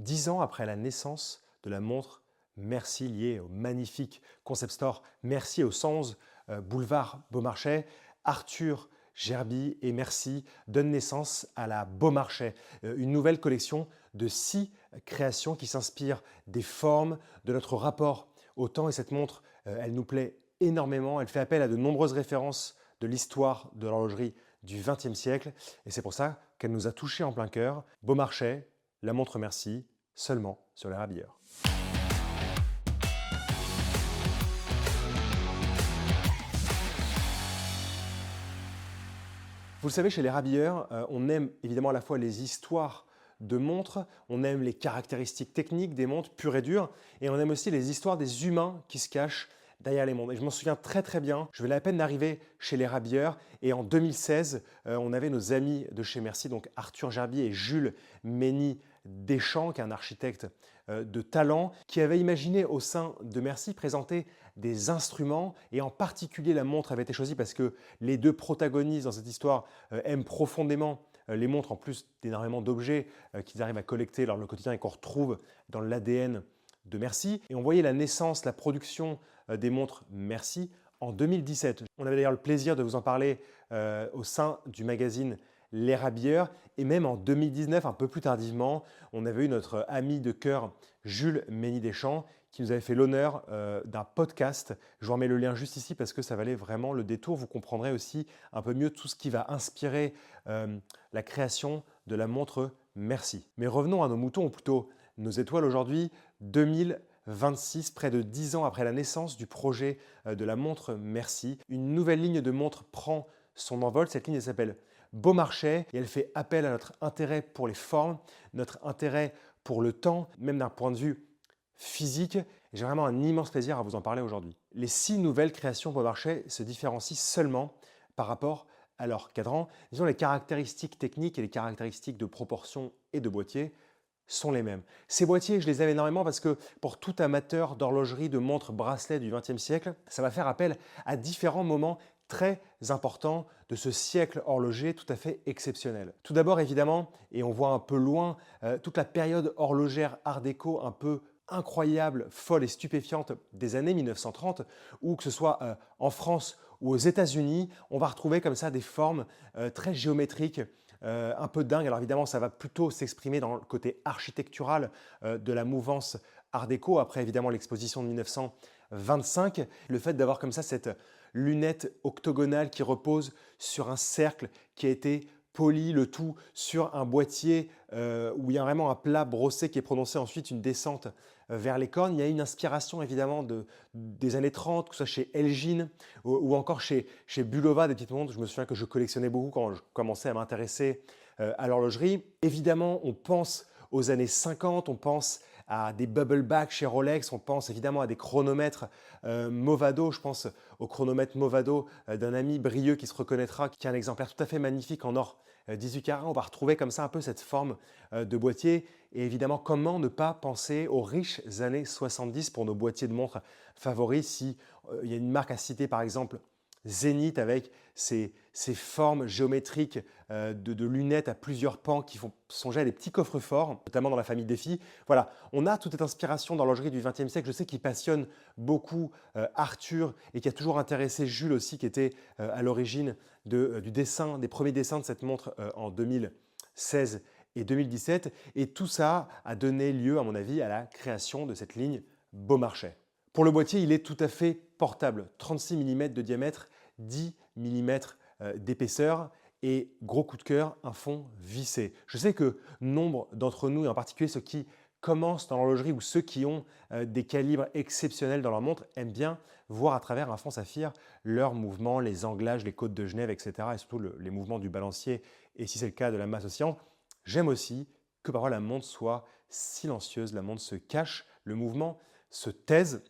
10 ans après la naissance de la montre Merci liée au magnifique concept store Merci au 111 boulevard Beaumarchais, Arthur Gerby et Merci donnent naissance à la Beaumarchais, une nouvelle collection de 6 créations qui s'inspirent des formes, de notre rapport au temps. Et cette montre, elle nous plaît énormément. Elle fait appel à de nombreuses références de l'histoire de l'horlogerie du XXe siècle. Et c'est pour ça qu'elle nous a touchés en plein cœur. Beaumarchais, la montre Merci, seulement sur les Rabilleurs. Vous le savez, chez les Rabilleurs, on aime évidemment à la fois les histoires de montres, on aime les caractéristiques techniques des montres pures et dures, et on aime aussi les histoires des humains qui se cachent derrière les montres. Et je m'en souviens très très bien, je venais à peine d'arriver chez les Rabilleurs, et en 2016, on avait nos amis de chez Merci, donc Arthur Gerby et Jules Mény Deschamps, qui est un architecte de talent, qui avait imaginé au sein de Merci présenter des instruments, et en particulier la montre avait été choisie parce que les deux protagonistes dans cette histoire aiment profondément les montres, en plus d'énormément d'objets qu'ils arrivent à collecter dans le quotidien et qu'on retrouve dans l'ADN de Merci. Et on voyait la naissance, la production des montres Merci en 2017. On avait d'ailleurs le plaisir de vous en parler au sein du magazine Les Rabilleurs. Et même en 2019, un peu plus tardivement, on avait eu notre ami de cœur Jules Mény Deschamps qui nous avait fait l'honneur d'un podcast. Je vous remets le lien juste ici parce que ça valait vraiment le détour. Vous comprendrez aussi un peu mieux tout ce qui va inspirer la création de la montre Merci. Mais revenons à nos moutons, ou plutôt nos étoiles aujourd'hui. 2026, près de 10 ans après la naissance du projet de la montre Merci, une nouvelle ligne de montre prend son envol. Cette ligne s'appelle Beaumarchais et elle fait appel à notre intérêt pour les formes, notre intérêt pour le temps, même d'un point de vue physique. J'ai vraiment un immense plaisir à vous en parler aujourd'hui. Les 6 nouvelles créations Beaumarchais se différencient seulement par rapport à leur cadran. Disons, les caractéristiques techniques et les caractéristiques de proportion et de boîtier sont les mêmes. Ces boîtiers, je les aime énormément parce que pour tout amateur d'horlogerie, de montres, bracelets du XXe siècle, ça va faire appel à différents moments très importants de ce siècle horloger tout à fait exceptionnel. Tout d'abord, évidemment, et on voit un peu loin, toute la période horlogère art déco un peu incroyable, folle et stupéfiante des années 1930, où que ce soit en France ou aux États-Unis, on va retrouver comme ça des formes très géométriques, un peu dingues. Alors évidemment, ça va plutôt s'exprimer dans le côté architectural de la mouvance art déco, après évidemment l'exposition de 1925. Le fait d'avoir comme ça cette lunette octogonale qui repose sur un cercle qui a été poli, le tout sur un boîtier où il y a vraiment un plat brossé qui est prononcé, ensuite une descente vers les cornes. Il y a une inspiration évidemment des années 30, que ce soit chez Elgin ou encore chez Bulova, des petites montres. Je me souviens que je collectionnais beaucoup quand je commençais à m'intéresser à l'horlogerie. Évidemment, on pense aux années 50, on pense à des bubble back chez Rolex, on pense évidemment à des chronomètres Movado. Je pense au chronomètre Movado d'un ami Brieux qui se reconnaîtra, qui est un exemplaire tout à fait magnifique en or 18 carats. On va retrouver comme ça un peu cette forme de boîtier. Et évidemment, comment ne pas penser aux riches années 70 pour nos boîtiers de montres favoris. Si il y a une marque à citer, par exemple Zénith, avec ces formes géométriques de lunettes à plusieurs pans qui font songer à des petits coffres forts, notamment dans la famille Défi. Voilà, on a toute cette inspiration dans l'horlogerie du XXe siècle. Je sais qu'il passionne beaucoup Arthur et qui a toujours intéressé Jules aussi, qui était à l'origine du dessin, des premiers dessins de cette montre en 2016 et 2017. Et tout ça a donné lieu, à mon avis, à la création de cette ligne Beaumarchais. Pour le boîtier, il est tout à fait portable. 36 mm de diamètre, 10 mm d'épaisseur et gros coup de cœur, un fond vissé. Je sais que nombre d'entre nous, et en particulier ceux qui commencent dans l'horlogerie ou ceux qui ont des calibres exceptionnels dans leur montre, aiment bien voir à travers un fond saphir leurs mouvements, les anglages, les côtes de Genève, etc. et surtout les mouvements du balancier et si c'est le cas de la masse oscillante. J'aime aussi que parfois la montre soit silencieuse, la montre se cache, le mouvement se taise.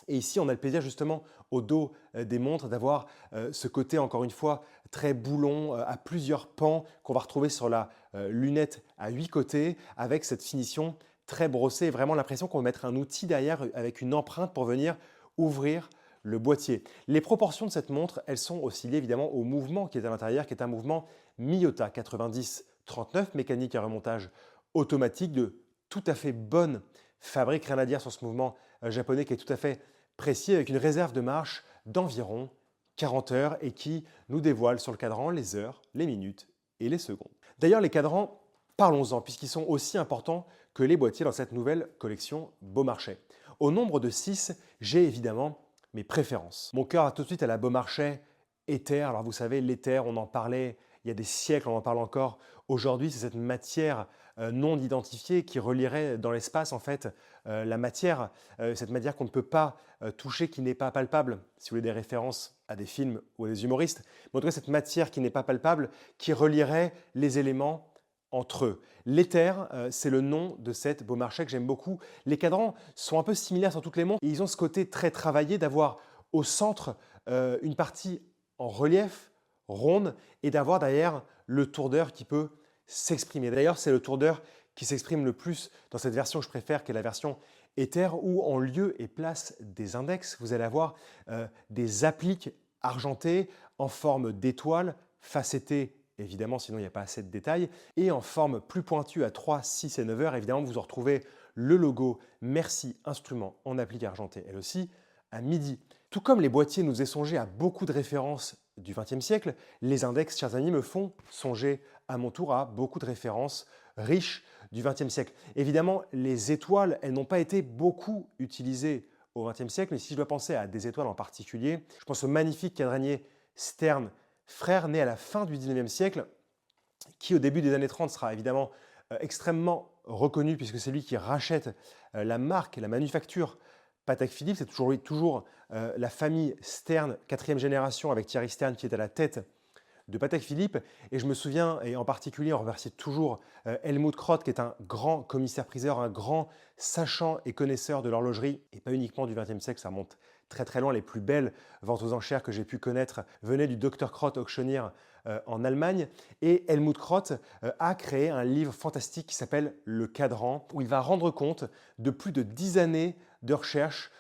Et ici, on a le plaisir justement au dos des montres d'avoir ce côté, encore une fois, très boulon, à plusieurs pans qu'on va retrouver sur la lunette à 8 côtés, avec cette finition très brossée, vraiment l'impression qu'on va mettre un outil derrière avec une empreinte pour venir ouvrir le boîtier. Les proportions de cette montre, elles sont aussi liées évidemment au mouvement qui est à l'intérieur, qui est un mouvement Miyota 90-39, mécanique à remontage automatique de tout à fait bonne fabrique, rien à dire sur ce mouvement japonais qui est tout à fait précis, avec une réserve de marche d'environ 40 heures et qui nous dévoile sur le cadran les heures, les minutes et les secondes. D'ailleurs, les cadrans, parlons-en, puisqu'ils sont aussi importants que les boîtiers dans cette nouvelle collection Beaumarchais. Au nombre de 6, j'ai évidemment mes préférences. Mon cœur a tout de suite à la Beaumarchais Éther. Alors vous savez, l'éther, on en parlait il y a des siècles, on en parle encore aujourd'hui, c'est cette matière non identifiée qui relierait dans l'espace en fait la matière, cette matière qu'on ne peut pas toucher, qui n'est pas palpable, si vous voulez des références à des films ou à des humoristes, mais en tout cas cette matière qui n'est pas palpable, qui relierait les éléments entre eux. L'éther, c'est le nom de cette Beaumarchais que j'aime beaucoup. Les cadrans sont un peu similaires sur toutes les montres et ils ont ce côté très travaillé d'avoir au centre une partie en relief, ronde, et d'avoir derrière le tour d'heure qui peut s'exprimer. D'ailleurs, c'est le tour d'heure qui s'exprime le plus dans cette version que je préfère, qui est la version Éther, où en lieu et place des index, vous allez avoir des appliques argentées en forme d'étoile, facettées évidemment, sinon il n'y a pas assez de détails, et en forme plus pointue à 3, 6 et 9 heures, évidemment, vous en retrouvez le logo Merci Instruments en applique argentée, elle aussi, à midi. Tout comme les boîtiers nous faisaient songer à beaucoup de références du XXe siècle, les index, chers amis, me font songer à mon tour à beaucoup de références riches du XXe siècle. Évidemment, les étoiles, elles n'ont pas été beaucoup utilisées au XXe siècle, mais si je dois penser à des étoiles en particulier, je pense au magnifique cadranier Stern Frère, né à la fin du XIXe siècle, qui au début des années 30 sera évidemment extrêmement reconnu puisque c'est lui qui rachète la marque, la manufacture Patek Philippe. C'est toujours la famille Stern, 4e génération, avec Thierry Stern qui est à la tête de Patek Philippe. Et je me souviens, et en particulier, on remercie toujours Helmut Krott, qui est un grand commissaire-priseur, un grand sachant et connaisseur de l'horlogerie, et pas uniquement du XXe siècle, ça remonte très très loin. Les plus belles ventes aux enchères que j'ai pu connaître venaient du Dr. Krott Auctioneer en Allemagne. Et Helmut Krott a créé un livre fantastique qui s'appelle Le Cadran, où il va rendre compte de plus de 10 années de recherche,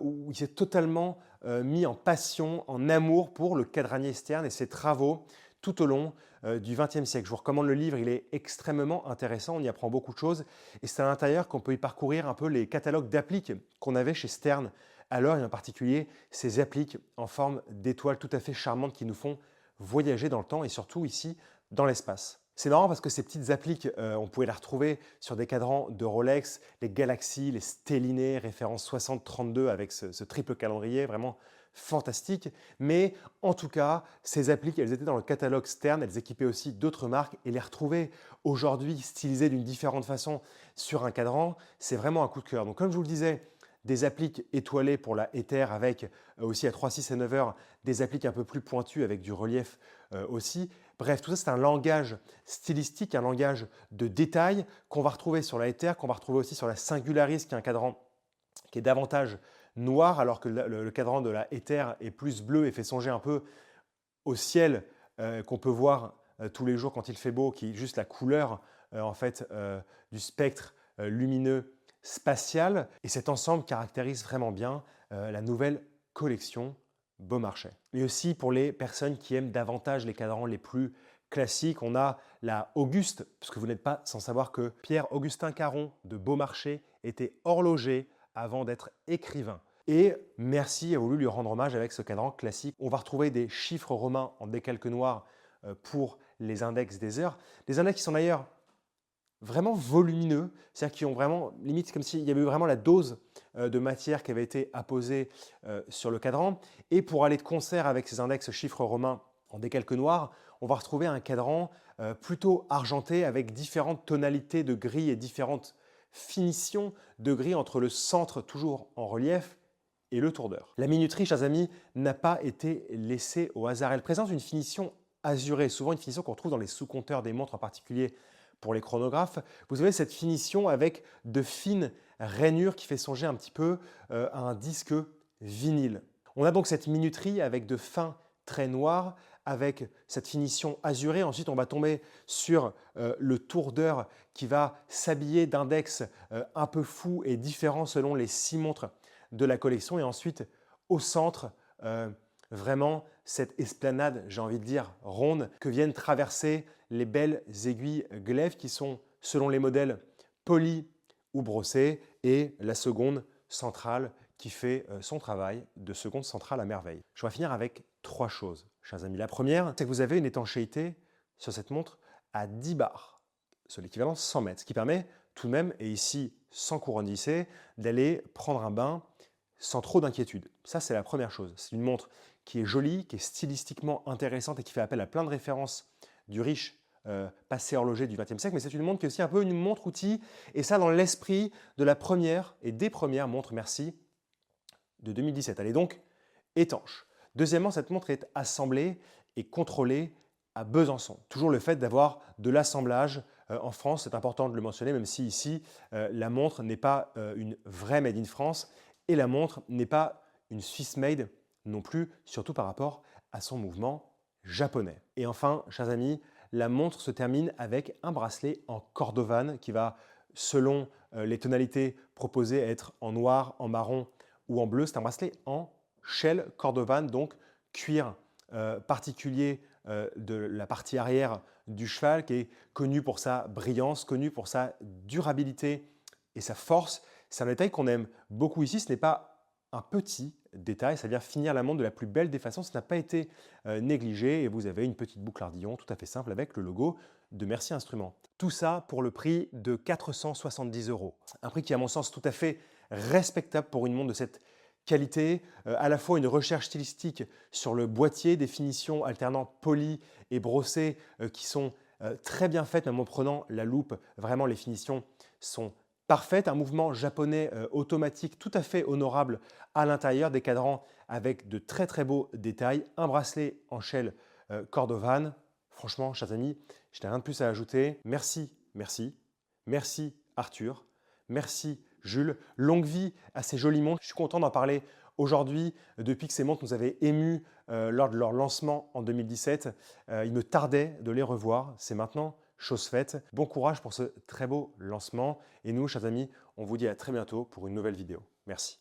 où il s'est totalement mis en passion, en amour pour le cadranier Stern et ses travaux tout au long du XXe siècle. Je vous recommande le livre, il est extrêmement intéressant, on y apprend beaucoup de choses. Et c'est à l'intérieur qu'on peut y parcourir un peu les catalogues d'appliques qu'on avait chez Stern alors, et en particulier ces appliques en forme d'étoiles tout à fait charmantes qui nous font voyager dans le temps et surtout ici dans l'espace. C'est marrant parce que ces petites appliques, on pouvait les retrouver sur des cadrans de Rolex, les Galaxy, les Stelliné, référence 6032 avec ce triple calendrier, vraiment fantastique. Mais en tout cas, ces appliques, elles étaient dans le catalogue Stern, elles équipaient aussi d'autres marques et les retrouver aujourd'hui stylisées d'une différente façon sur un cadran, c'est vraiment un coup de cœur. Donc comme je vous le disais, des appliques étoilées pour la Éther avec aussi à 3, 6 et 9 heures, des appliques un peu plus pointues avec du relief aussi. Bref, tout ça, c'est un langage stylistique, un langage de détail qu'on va retrouver sur la Éther, qu'on va retrouver aussi sur la Singularis, qui est un cadran qui est davantage noir, alors que le cadran de la Éther est plus bleu et fait songer un peu au ciel qu'on peut voir tous les jours quand il fait beau, qui est juste la couleur en fait du spectre lumineux spatial. Et cet ensemble caractérise vraiment bien la nouvelle collection Beaumarchais. Mais aussi pour les personnes qui aiment davantage les cadrans les plus classiques, on a la Auguste, parce que vous n'êtes pas sans savoir que Pierre-Augustin Caron de Beaumarchais était horloger avant d'être écrivain. Et Merci a voulu lui rendre hommage avec ce cadran classique. On va retrouver des chiffres romains en décalque noir pour les index des heures. Des index qui sont d'ailleurs vraiment volumineux, c'est-à-dire qui ont vraiment, limite comme s'il y avait eu vraiment la dose de matière qui avait été apposée sur le cadran. Et pour aller de concert avec ces index chiffres romains en décalque noir, on va retrouver un cadran plutôt argenté avec différentes tonalités de gris et différentes finitions de gris entre le centre toujours en relief et le tour d'heure. La minuterie, chers amis, n'a pas été laissée au hasard. Elle présente une finition azurée, souvent une finition qu'on retrouve dans les sous-compteurs des montres, en particulier pour les chronographes. Vous avez cette finition avec de fines rainures qui fait songer un petit peu à un disque vinyle. On a donc cette minuterie avec de fins traits noirs, avec cette finition azurée. Ensuite, on va tomber sur le tour d'heure qui va s'habiller d'index un peu fou et différent selon les 6 montres de la collection. Et ensuite, au centre, vraiment cette esplanade, j'ai envie de dire, ronde, que viennent traverser les belles aiguilles glaive qui sont, selon les modèles, polies ou brossée, et la seconde centrale qui fait son travail de seconde centrale à merveille. Je vais finir avec 3 choses, chers amis. La première, c'est que vous avez une étanchéité sur cette montre à 10 bars, sur l'équivalent de 100 mètres, ce qui permet tout de même, et ici sans couronne vissée, d'aller prendre un bain sans trop d'inquiétude. Ça, c'est la première chose. C'est une montre qui est jolie, qui est stylistiquement intéressante et qui fait appel à plein de références du riche passé horloger du XXe siècle, mais c'est une montre qui est aussi un peu une montre-outil, et ça dans l'esprit de la première et des premières montres Merci de 2017. Elle est donc étanche. Deuxièmement, cette montre est assemblée et contrôlée à Besançon. Toujours le fait d'avoir de l'assemblage en France, c'est important de le mentionner, même si ici, la montre n'est pas une vraie made in France et la montre n'est pas une Swiss made non plus, surtout par rapport à son mouvement japonais. Et enfin, chers amis, la montre se termine avec un bracelet en cordovan qui va, selon les tonalités proposées, être en noir, en marron ou en bleu. C'est un bracelet en shell cordovan, donc cuir particulier de la partie arrière du cheval, qui est connu pour sa brillance, connu pour sa durabilité et sa force. C'est un détail qu'on aime beaucoup ici. Ce n'est pas un petit détail, ça vient finir la montre de la plus belle des façons. Ça n'a pas été négligé et vous avez une petite boucle ardillon tout à fait simple avec le logo de Merci Instruments. Tout ça pour le prix de 470 €. Un prix qui est à mon sens tout à fait respectable pour une montre de cette qualité, à la fois une recherche stylistique sur le boîtier, des finitions alternant poli et brossé qui sont très bien faites, même en prenant la loupe, vraiment les finitions sont parfaites. Un mouvement japonais automatique tout à fait honorable à l'intérieur, des cadrans avec de très très beaux détails, un bracelet en shell cordovan. Franchement, chers amis, je n'ai rien de plus à ajouter. Merci, merci, merci Arthur, merci Jules. Longue vie à ces jolies montres. Je suis content d'en parler aujourd'hui depuis que ces montres nous avaient émus lors de leur lancement en 2017. Il me tardait de les revoir. C'est maintenant chose faite. Bon courage pour ce très beau lancement. Et nous, chers amis, on vous dit à très bientôt pour une nouvelle vidéo. Merci.